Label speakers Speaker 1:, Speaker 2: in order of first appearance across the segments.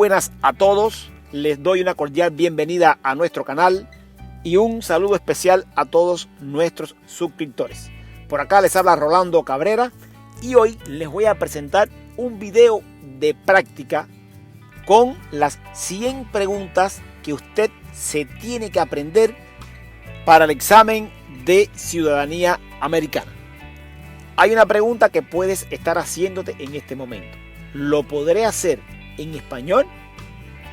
Speaker 1: buenas a todos, les doy una cordial bienvenida a nuestro canal y un saludo especial a todos nuestros suscriptores. Por acá les habla Rolando Cabrera y hoy les voy a presentar un video de práctica con las 100 preguntas que usted se tiene que aprender para el examen de ciudadanía americana. Hay una pregunta que puedes estar haciéndote en este momento. ¿Lo podré hacer en español?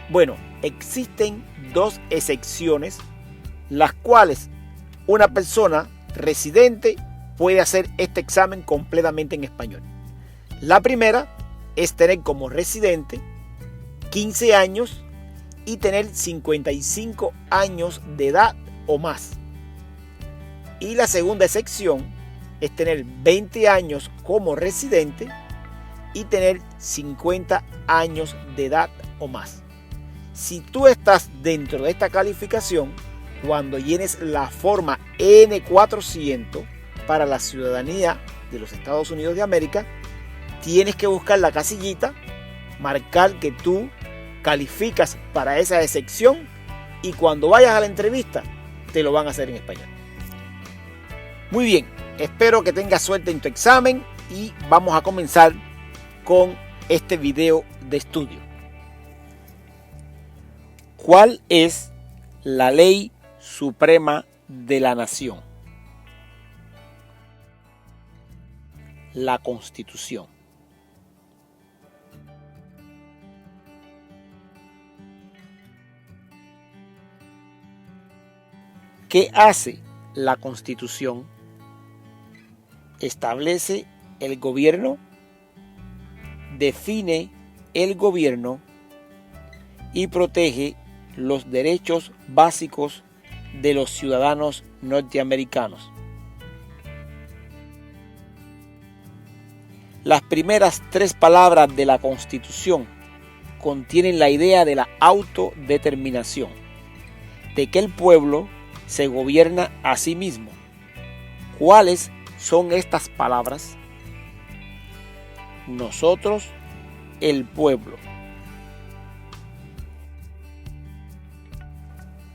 Speaker 1: Bueno, existen dos excepciones, las cuales una persona residente puede hacer este examen completamente en español. La primera es tener como residente 15 años y tener 55 años de edad o más. Y la segunda excepción es tener 20 años como residente y tener 50 años de edad o más. Si tú estás dentro de esta calificación, cuando llenes la forma N400 para la ciudadanía de los Estados Unidos de América, tienes que buscar la casillita, marcar que tú calificas para esa excepción y cuando vayas a la entrevista te lo van a hacer en español. Muy bien, espero que tengas suerte en tu examen y vamos a comenzar con este video de estudio. ¿Cuál es la ley suprema de la nación? La Constitución. ¿Qué hace la Constitución? Establece el gobierno, define el gobierno y protege los derechos básicos de los ciudadanos norteamericanos. Las primeras 3 palabras de la Constitución contienen la idea de la autodeterminación, de que el pueblo se gobierna a sí mismo. ¿Cuáles son estas palabras? Nosotros, el pueblo.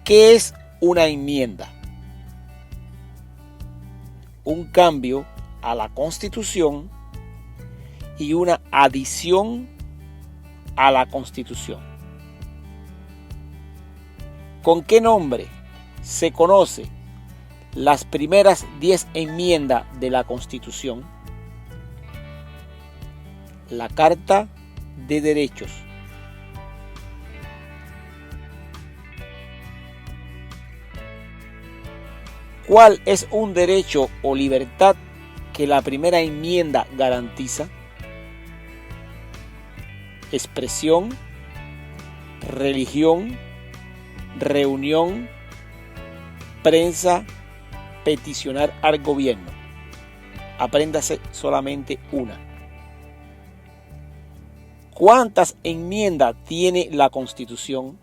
Speaker 1: ¿Qué es una enmienda? Un cambio a la Constitución y una adición a la Constitución. ¿Con qué nombre se conoce las primeras 10 enmiendas de la Constitución? La Carta de Derechos. ¿Cuál es un derecho o libertad que la primera enmienda garantiza? Expresión, religión, reunión, prensa, peticionar al gobierno. Apréndase solamente una. ¿Cuántas enmiendas tiene la Constitución?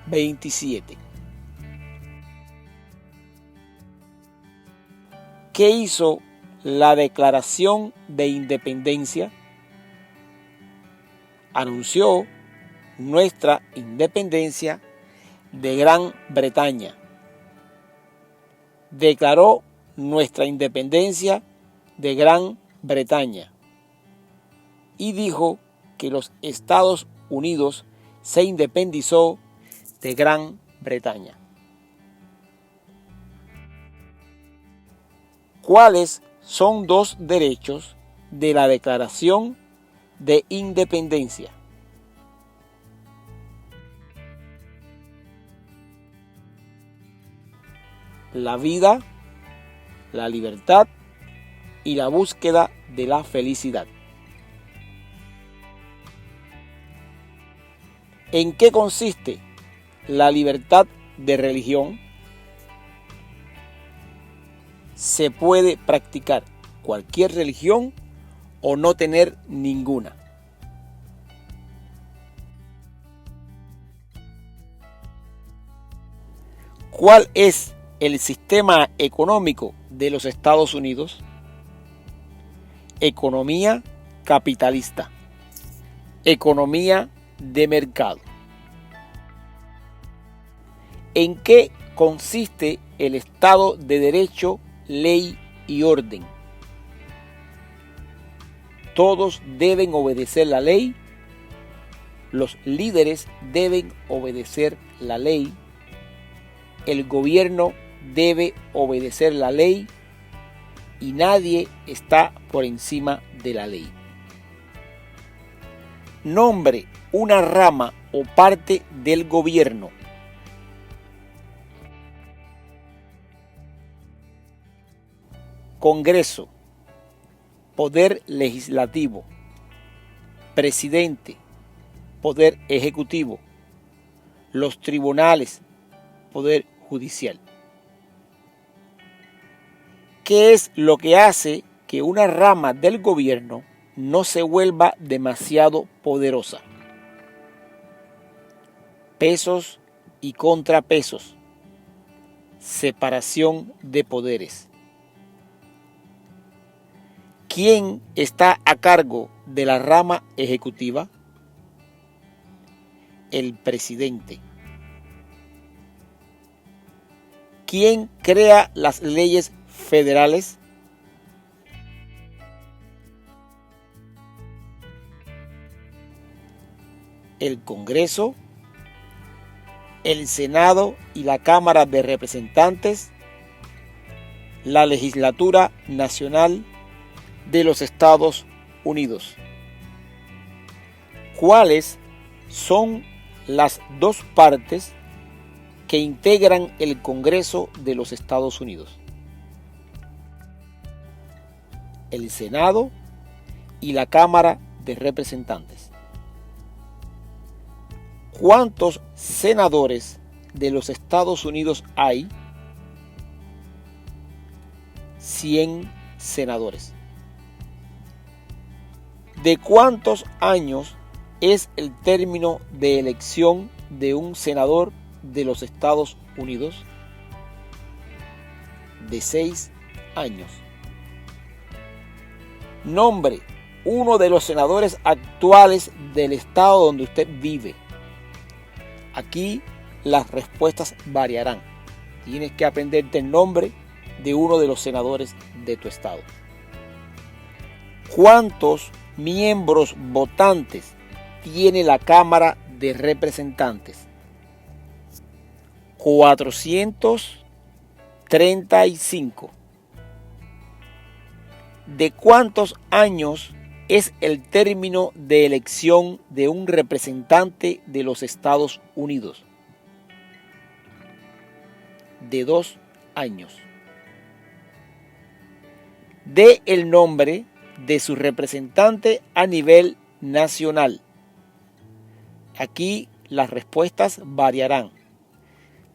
Speaker 1: 27. ¿Qué hizo la Declaración de Independencia? Anunció nuestra independencia de Gran Bretaña. Declaró nuestra independencia de Gran Bretaña y dijo que los Estados Unidos se independizó de Gran Bretaña. ¿Cuáles son 2 derechos de la Declaración de Independencia? La vida, la libertad y la búsqueda de la felicidad. ¿En qué consiste la libertad de religión? Se puede practicar cualquier religión o no tener ninguna. ¿Cuál es el sistema económico de los Estados Unidos? Economía capitalista. Economía de mercado. ¿En qué consiste el Estado de Derecho, ley y orden? Todos deben obedecer la ley. Los líderes deben obedecer la ley. El gobierno debe obedecer la ley. Y nadie está por encima de la ley. Nombre una rama o parte del gobierno. Congreso, poder legislativo, presidente, poder ejecutivo, los tribunales, poder judicial. ¿Qué es lo que hace que una rama del gobierno no se vuelva demasiado poderosa? Pesos y contrapesos. Separación de poderes. ¿Quién está a cargo de la rama ejecutiva? El presidente. ¿Quién crea las leyes federales? El Congreso, el Senado y la Cámara de Representantes, la Legislatura Nacional de los Estados Unidos. ¿Cuáles son las dos partes que integran el Congreso de los Estados Unidos? El Senado y la Cámara de Representantes. ¿Cuántos senadores de los Estados Unidos hay? 100 senadores. ¿De cuántos años es el término de elección de un senador de los Estados Unidos? De 6 años. Nombre uno de los senadores actuales del estado donde usted vive. Aquí las respuestas variarán. Tienes que aprenderte el nombre de uno de los senadores de tu estado. ¿Cuántos miembros votantes tiene la Cámara de Representantes? 435. ¿De cuántos años es el término de elección de un representante de los Estados Unidos? De 2 años. Dé el nombre de su representante a nivel nacional. Aquí las respuestas variarán.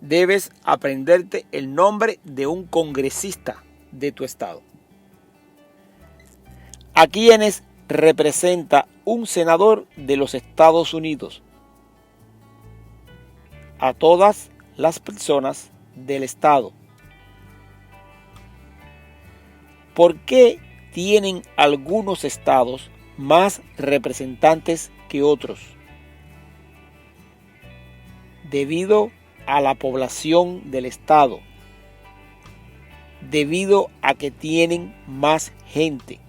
Speaker 1: Debes aprenderte el nombre de un congresista de tu estado. ¿A quiénes representa un senador de los Estados Unidos? A todas las personas del estado. ¿Por qué tienen algunos estados más representantes que otros? Debido a la población del estado, debido a que tienen más gente,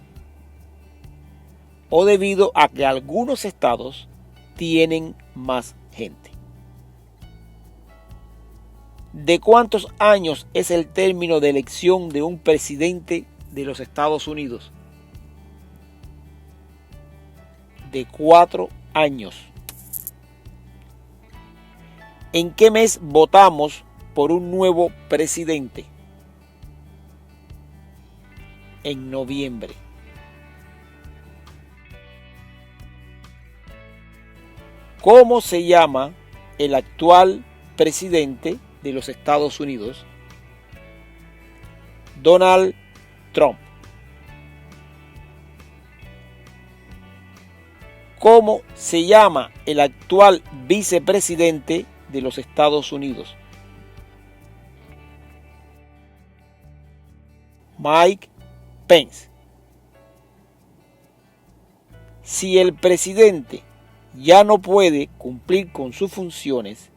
Speaker 1: o debido a que algunos estados tienen más gente. ¿De cuántos años es el término de elección de un presidente de los Estados Unidos? De 4 años. ¿En qué mes votamos por un nuevo presidente? En noviembre. ¿Cómo se llama el actual presidente de los Estados Unidos? Donald Trump. ¿Cómo se llama el actual vicepresidente de los Estados Unidos? Mike Pence. Si el presidente ya no puede cumplir con sus funciones,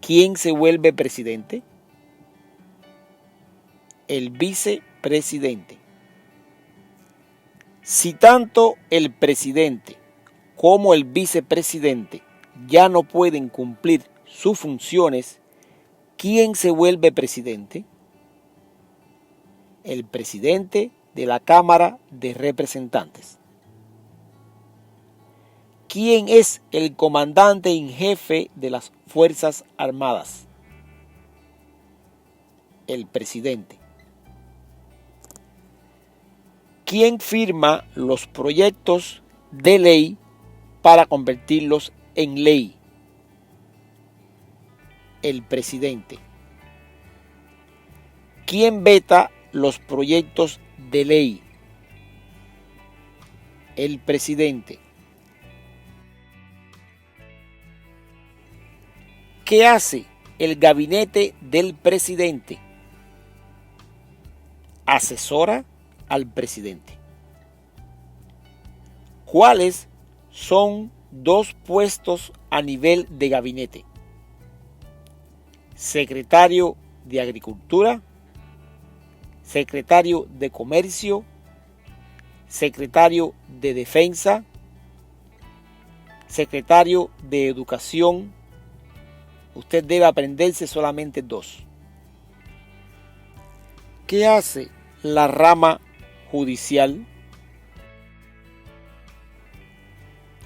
Speaker 1: ¿quién se vuelve presidente? El vicepresidente. Si tanto el presidente como el vicepresidente ya no pueden cumplir sus funciones, ¿quién se vuelve presidente? El presidente de la Cámara de Representantes. ¿Quién es el comandante en jefe de las Fuerzas Armadas? El presidente. ¿Quién firma los proyectos de ley para convertirlos en ley? El presidente. ¿Quién veta los proyectos de ley? El presidente. ¿Qué hace el gabinete del presidente? Asesora al presidente. ¿Cuáles son dos puestos a nivel de gabinete? Secretario de Agricultura, secretario de Comercio, secretario de Defensa, secretario de Educación. Usted debe aprenderse solamente dos. ¿Qué hace la rama judicial?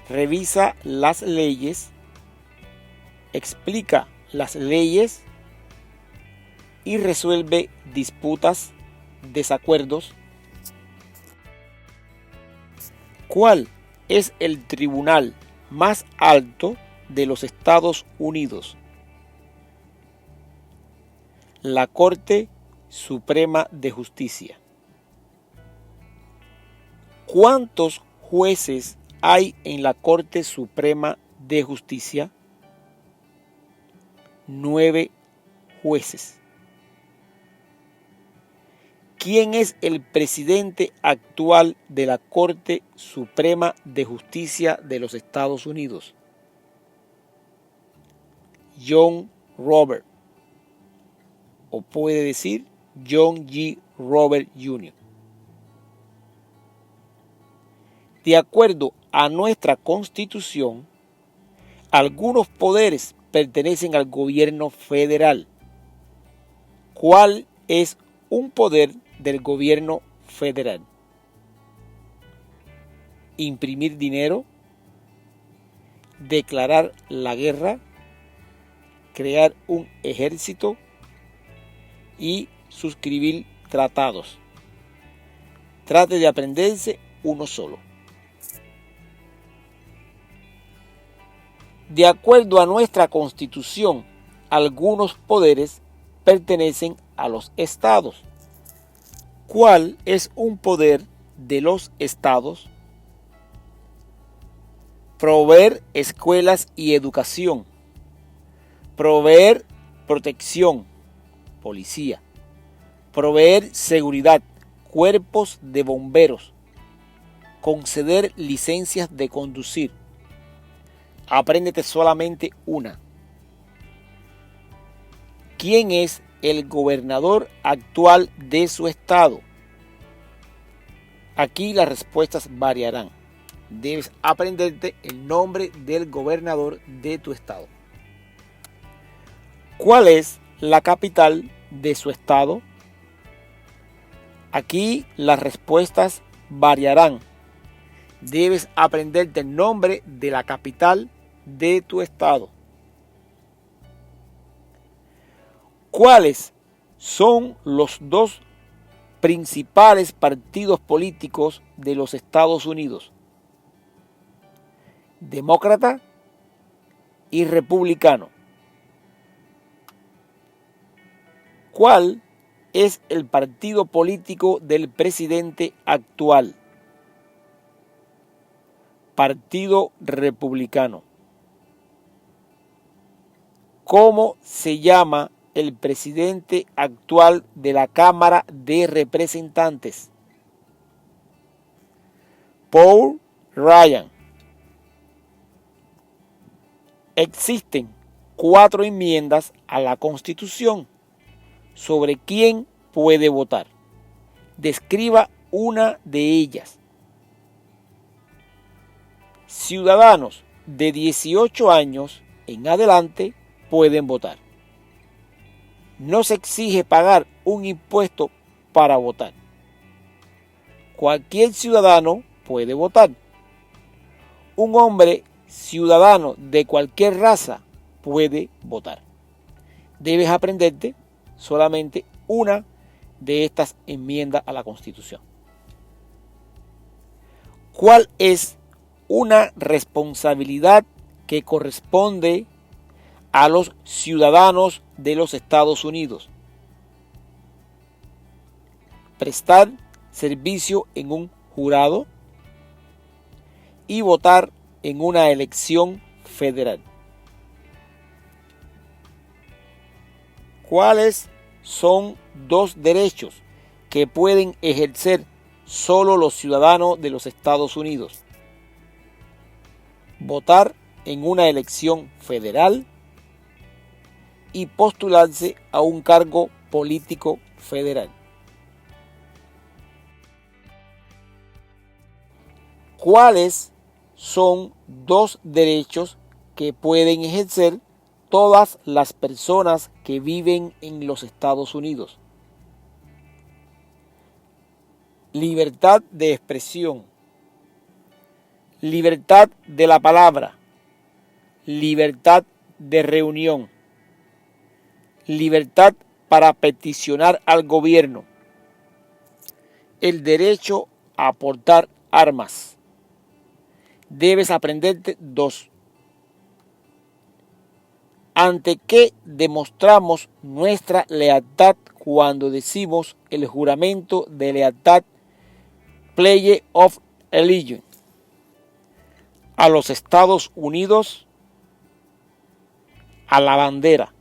Speaker 1: Revisa las leyes, explica las leyes y resuelve disputas, desacuerdos. ¿Cuál es el tribunal más alto de los Estados Unidos? La Corte Suprema de Justicia. ¿Cuántos jueces hay en la Corte Suprema de Justicia? 9 jueces. ¿Quién es el presidente actual de la Corte Suprema de Justicia de los Estados Unidos? John Roberts, o puede decir John G. Roberts Jr. De acuerdo a nuestra Constitución, algunos poderes pertenecen al gobierno federal. ¿Cuál es un poder del gobierno federal? Imprimir dinero, declarar la guerra, crear un ejército y suscribir tratados. Trate de aprenderse uno solo. De acuerdo a nuestra Constitución, algunos poderes pertenecen a los estados. ¿Cuál es un poder de los estados? Proveer escuelas y educación. Proveer protección, policía. Proveer seguridad, cuerpos de bomberos. Conceder licencias de conducir. Apréndete solamente una. ¿Quién es el gobernador actual de su estado? Aquí las respuestas variarán. Debes aprenderte el nombre del gobernador de tu estado. ¿Cuál es la capital de su estado? Aquí las respuestas variarán. Debes aprenderte el nombre de la capital de tu estado. ¿Cuáles son los dos principales partidos políticos de los Estados Unidos? Demócrata y republicano. ¿Cuál es el partido político del presidente actual? Partido Republicano. ¿Cómo se llama el presidente actual de la Cámara de Representantes? Paul Ryan. Existen 4 enmiendas a la Constitución sobre quién puede votar. Describa una de ellas. Ciudadanos de 18 años en adelante pueden votar. No se exige pagar un impuesto para votar. Cualquier ciudadano puede votar. Un hombre ciudadano de cualquier raza puede votar. Debes aprenderte solamente una de estas enmiendas a la Constitución. ¿Cuál es una responsabilidad que corresponde a los ciudadanos de los Estados Unidos? Prestar servicio en un jurado y votar en una elección federal. ¿Cuáles son 2 derechos que pueden ejercer solo los ciudadanos de los Estados Unidos? Votar en una elección federal y postularse a un cargo político federal. ¿Cuáles son 2 derechos que pueden ejercer todas las personas que viven en los Estados Unidos? Libertad de expresión, libertad de la palabra, libertad de reunión, libertad para peticionar al gobierno, el derecho a portar armas. Debes aprenderte 2. ¿Ante qué demostramos nuestra lealtad cuando decimos el juramento de lealtad, Pledge of Allegiance? A los Estados Unidos, a la bandera.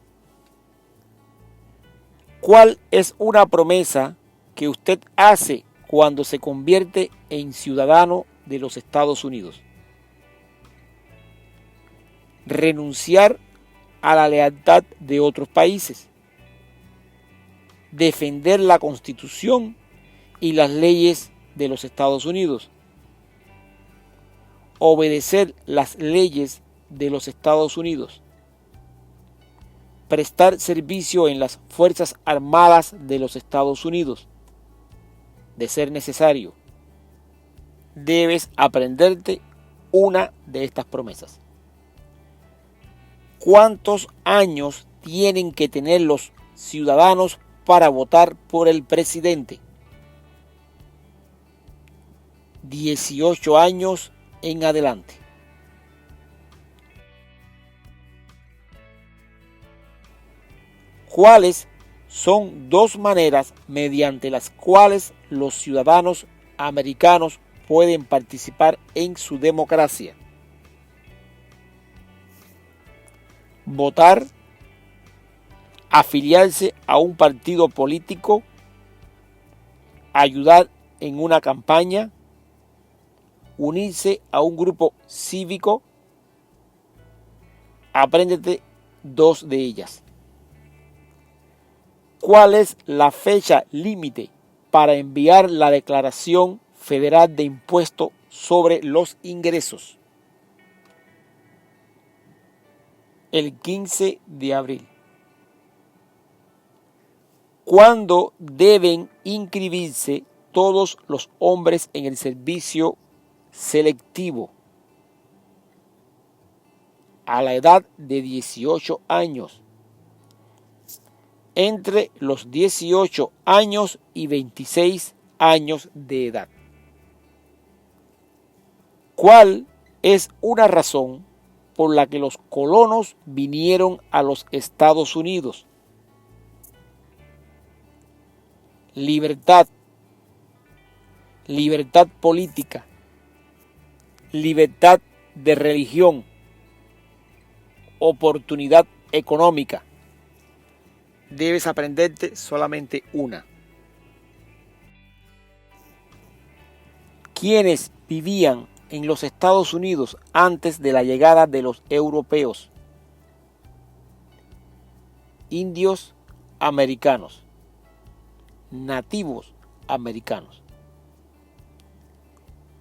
Speaker 1: ¿Cuál es una promesa que usted hace cuando se convierte en ciudadano de los Estados Unidos? Renunciar a la lealtad de otros países, defender la Constitución y las leyes de los Estados Unidos, obedecer las leyes de los Estados Unidos, prestar servicio en las Fuerzas Armadas de los Estados Unidos, de ser necesario. Debes aprenderte una de estas promesas. ¿Cuántos años tienen que tener los ciudadanos para votar por el presidente? 18 años en adelante. ¿Cuáles son 2 maneras mediante las cuales los ciudadanos americanos pueden participar en su democracia? Votar, afiliarse a un partido político, ayudar en una campaña, unirse a un grupo cívico. Apréndete 2 de ellas. ¿Cuál es la fecha límite para enviar la Declaración Federal de Impuesto sobre los Ingresos? El 15 de abril. ¿Cuándo deben inscribirse todos los hombres en el servicio selectivo? A la edad de 18 años. Entre los 18 años y 26 años de edad. ¿Cuál es una razón por la que los colonos vinieron a los Estados Unidos? Libertad, libertad política, libertad de religión, oportunidad económica. Debes aprenderte solamente una. ¿Quiénes vivían en los Estados Unidos antes de la llegada de los europeos? indios americanos, nativos americanos.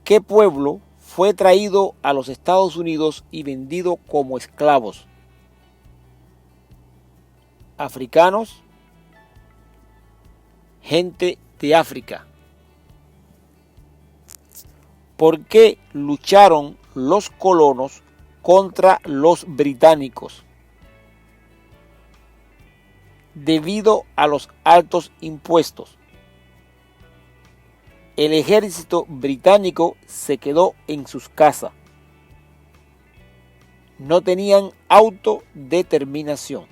Speaker 1: ¿Qué pueblo fue traído a los Estados Unidos y vendido como esclavos? Africanos, gente de África. ¿Por qué lucharon los colonos contra los británicos? Debido a los altos impuestos. El ejército británico se quedó en sus casas. No tenían autodeterminación.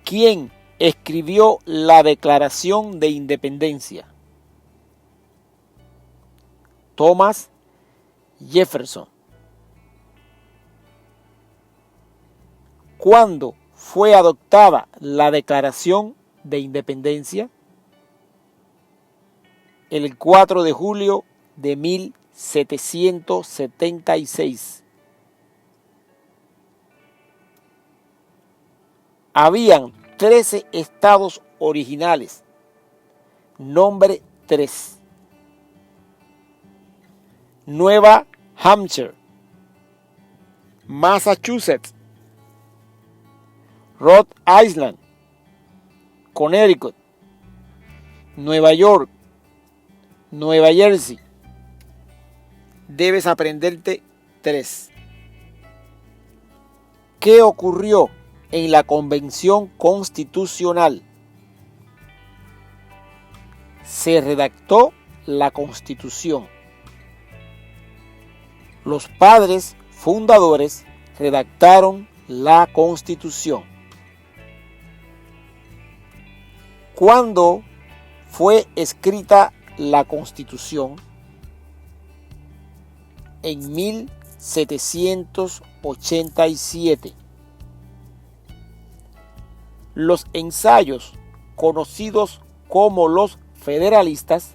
Speaker 1: ¿Quién escribió la Declaración de Independencia? Thomas Jefferson. ¿Cuándo fue adoptada la Declaración de Independencia? El 4 de julio de 1776. Habían 13 estados originales. Nombre 3. Nueva Hampshire, Massachusetts, Rhode Island, Connecticut, Nueva York, Nueva Jersey. Debes aprenderte 3. ¿Qué ocurrió en la Convención Constitucional? Se redactó la Constitución. Los padres fundadores redactaron la Constitución. ¿Cuándo fue escrita la Constitución? En 1787. Los ensayos, conocidos como los federalistas,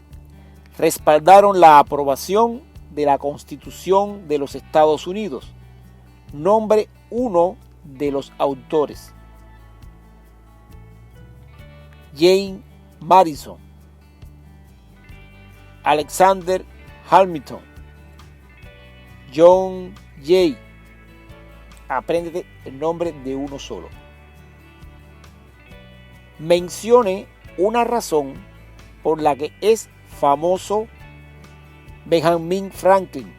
Speaker 1: respaldaron la aprobación de la Constitución de los Estados Unidos. Nombre 1 de los autores: James Madison, Alexander Hamilton, John Jay. Apréndete el nombre de uno solo. Mencione una razón por la que es famoso Benjamin Franklin,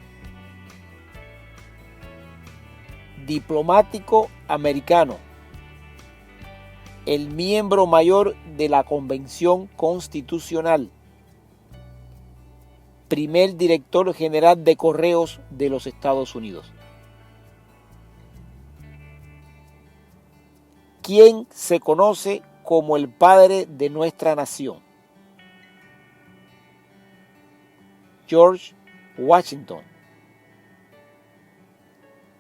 Speaker 1: diplomático americano, el miembro mayor de la Convención Constitucional, primer director general de Correos de los Estados Unidos. ¿Quién se conoce como el padre de nuestra nación? George Washington.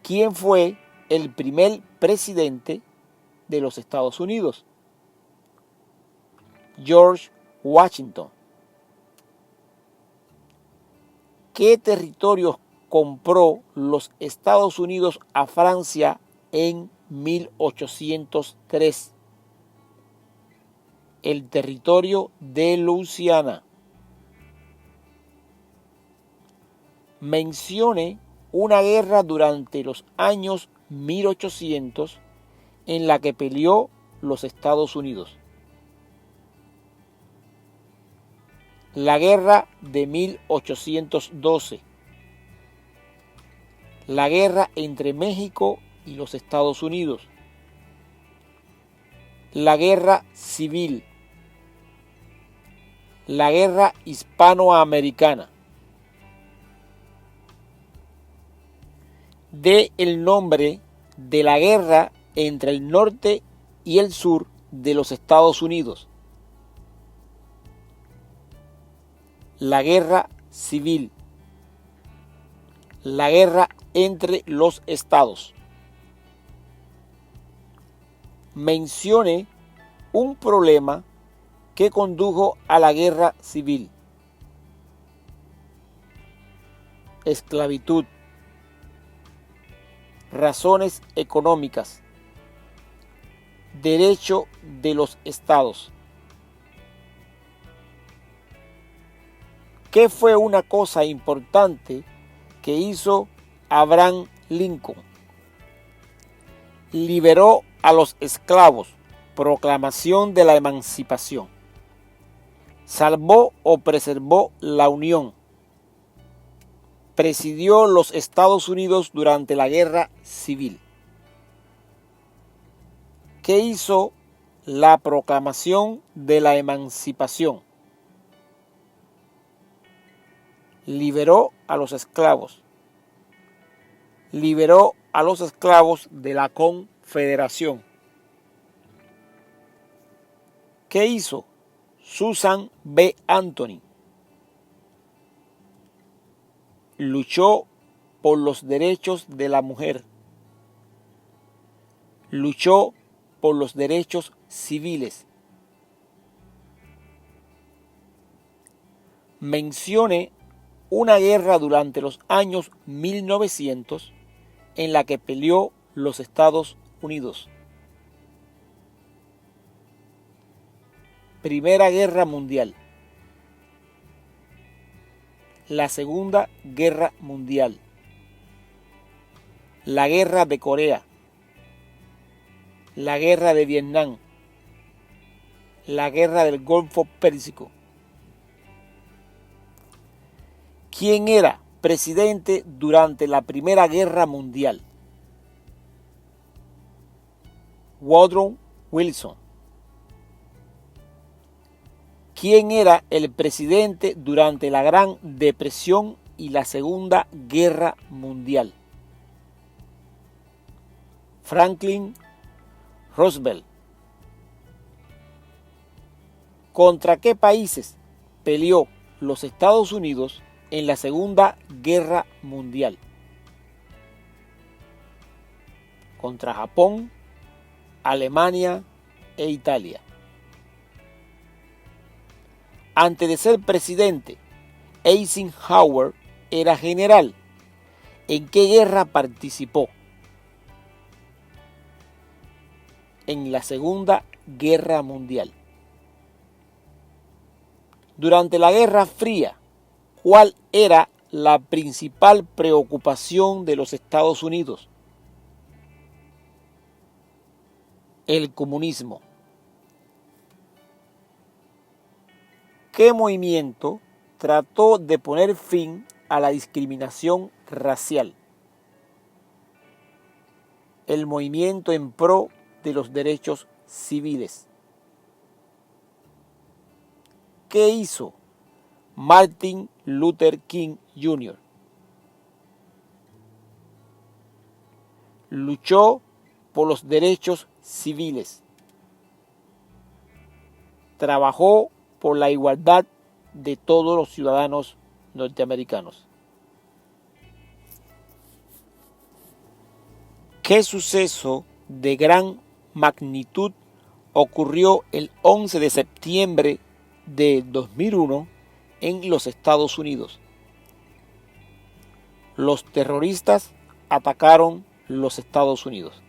Speaker 1: ¿Quién fue el primer presidente de los Estados Unidos? George Washington. ¿Qué territorios compró los Estados Unidos a Francia en 1803? El territorio de Luisiana. Mencione una guerra durante los años 1800 en la que peleó los Estados Unidos. La guerra de 1812. La guerra entre México y los Estados Unidos. La guerra civil. La guerra hispanoamericana. Dé el nombre de la guerra entre el norte y el sur de los Estados Unidos. La guerra civil. La guerra entre los estados. Mencione un problema que condujo a la guerra civil. Esclavitud. Razones económicas. derecho de los estados. ¿Qué fue una cosa importante que hizo Abraham Lincoln? Liberó a los esclavos, proclamación de la emancipación. Salvó o preservó la Unión. Presidió los Estados Unidos durante la Guerra Civil. ¿Qué hizo la proclamación de la emancipación? Liberó a los esclavos. Liberó a los esclavos de la Confederación. ¿Qué hizo Susan B. Anthony? Luchó por los derechos de la mujer. Luchó por los derechos civiles. Mencione una guerra durante los años 1900 en la que peleó los Estados Unidos. Primera Guerra Mundial. La Segunda Guerra Mundial. La Guerra de Corea. La Guerra de Vietnam. La Guerra del Golfo Pérsico. ¿Quién era presidente durante la Primera Guerra Mundial? Woodrow Wilson. ¿Quién era el presidente durante la Gran Depresión y la Segunda Guerra Mundial? Franklin Roosevelt. ¿Contra qué países peleó los Estados Unidos en la Segunda Guerra Mundial? Contra Japón, Alemania e Italia. Antes de ser presidente, Eisenhower era general. ¿En qué guerra participó? En la Segunda Guerra Mundial. Durante la Guerra Fría, ¿cuál era la principal preocupación de los Estados Unidos? El comunismo. ¿Qué movimiento trató de poner fin a la discriminación racial? El movimiento en pro de los derechos civiles. ¿Qué hizo Martin Luther King Jr.? Luchó por los derechos civiles. Trabajó por la igualdad de todos los ciudadanos norteamericanos. ¿Qué suceso de gran magnitud ocurrió el 11 de septiembre de 2001 en los Estados Unidos? Los terroristas atacaron los Estados Unidos.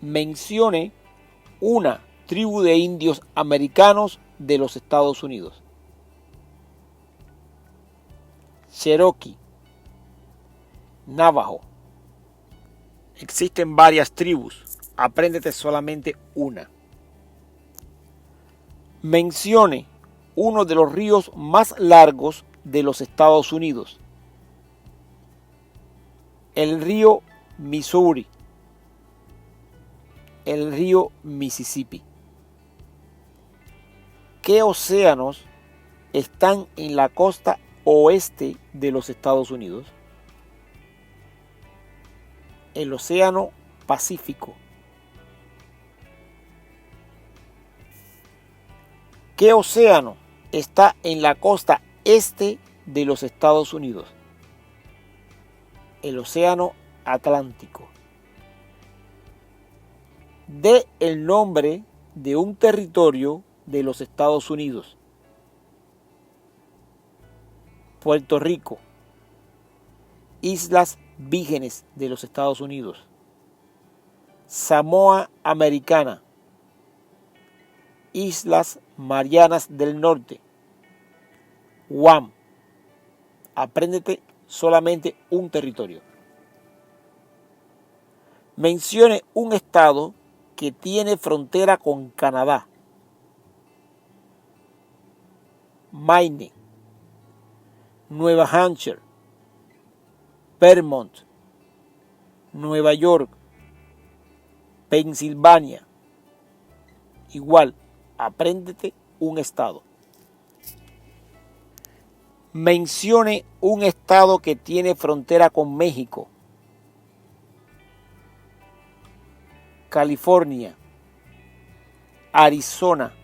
Speaker 1: Mencione una tribu de indios americanos de los Estados Unidos. Cherokee. Navajo. Existen varias tribus. Apréndete solamente una. Mencione uno de los ríos más largos de los Estados Unidos. El río Missouri. El río Mississippi. ¿Qué océanos están en la costa oeste de los Estados Unidos? El Océano Pacífico. ¿Qué océano está en la costa este de los Estados Unidos? El Océano Atlántico. Dé el nombre de un territorio de los Estados Unidos. Puerto Rico. Islas Vírgenes de los Estados Unidos. Samoa Americana, Islas Marianas del Norte, Guam. Apréndete solamente un territorio. Mencione un estado que tiene frontera con Canadá. Maine, Nueva Hampshire, Vermont, Nueva York, Pensilvania. Igual, apréndete un estado. Mencione un estado que tiene frontera con México. California, Arizona,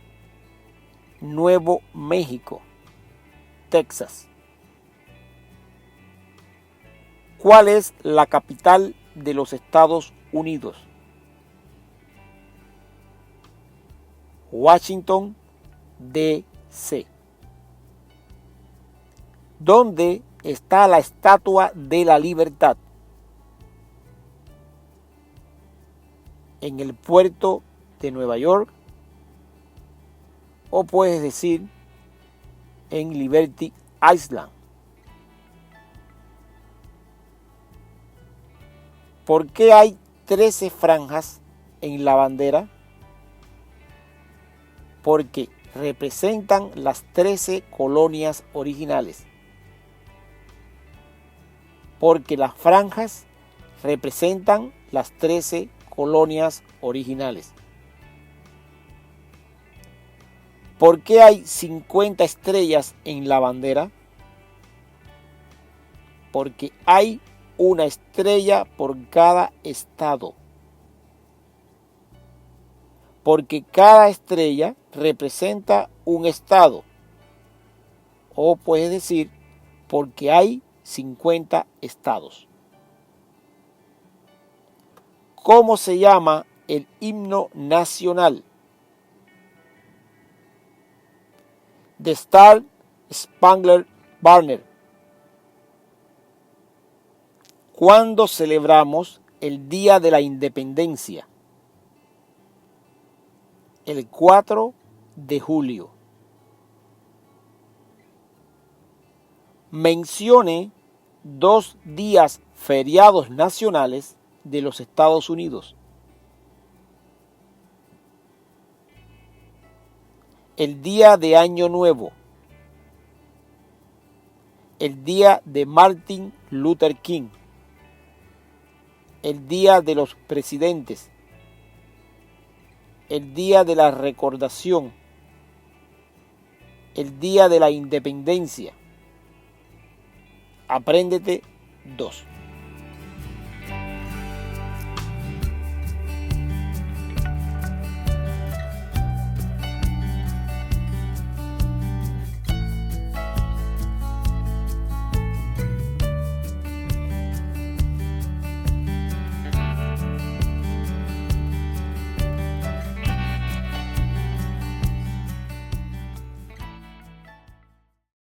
Speaker 1: Nuevo México, Texas. ¿Cuál es la capital de los Estados Unidos? Washington, D.C. ¿Dónde está la Estatua de la Libertad? En el puerto de Nueva York, o puedes decir en Liberty Island. ¿Por qué hay 13 franjas en la bandera? Porque representan las 13 colonias originales. Porque las franjas representan las 13 colonias originales. ¿Por qué hay 50 estrellas en la bandera? Porque hay una estrella por cada estado. Porque cada estrella representa un estado. O puedes decir, porque hay 50 estados. ¿Cómo se llama el himno nacional? The Star Spangled Banner. ¿Cuándo celebramos el Día de la Independencia? El 4 de julio. Mencione 2 días feriados nacionales de los Estados Unidos. El día de Año Nuevo, el día de Martin Luther King, el día de los presidentes, el día de la recordación, el día de la independencia. Apréndete 2.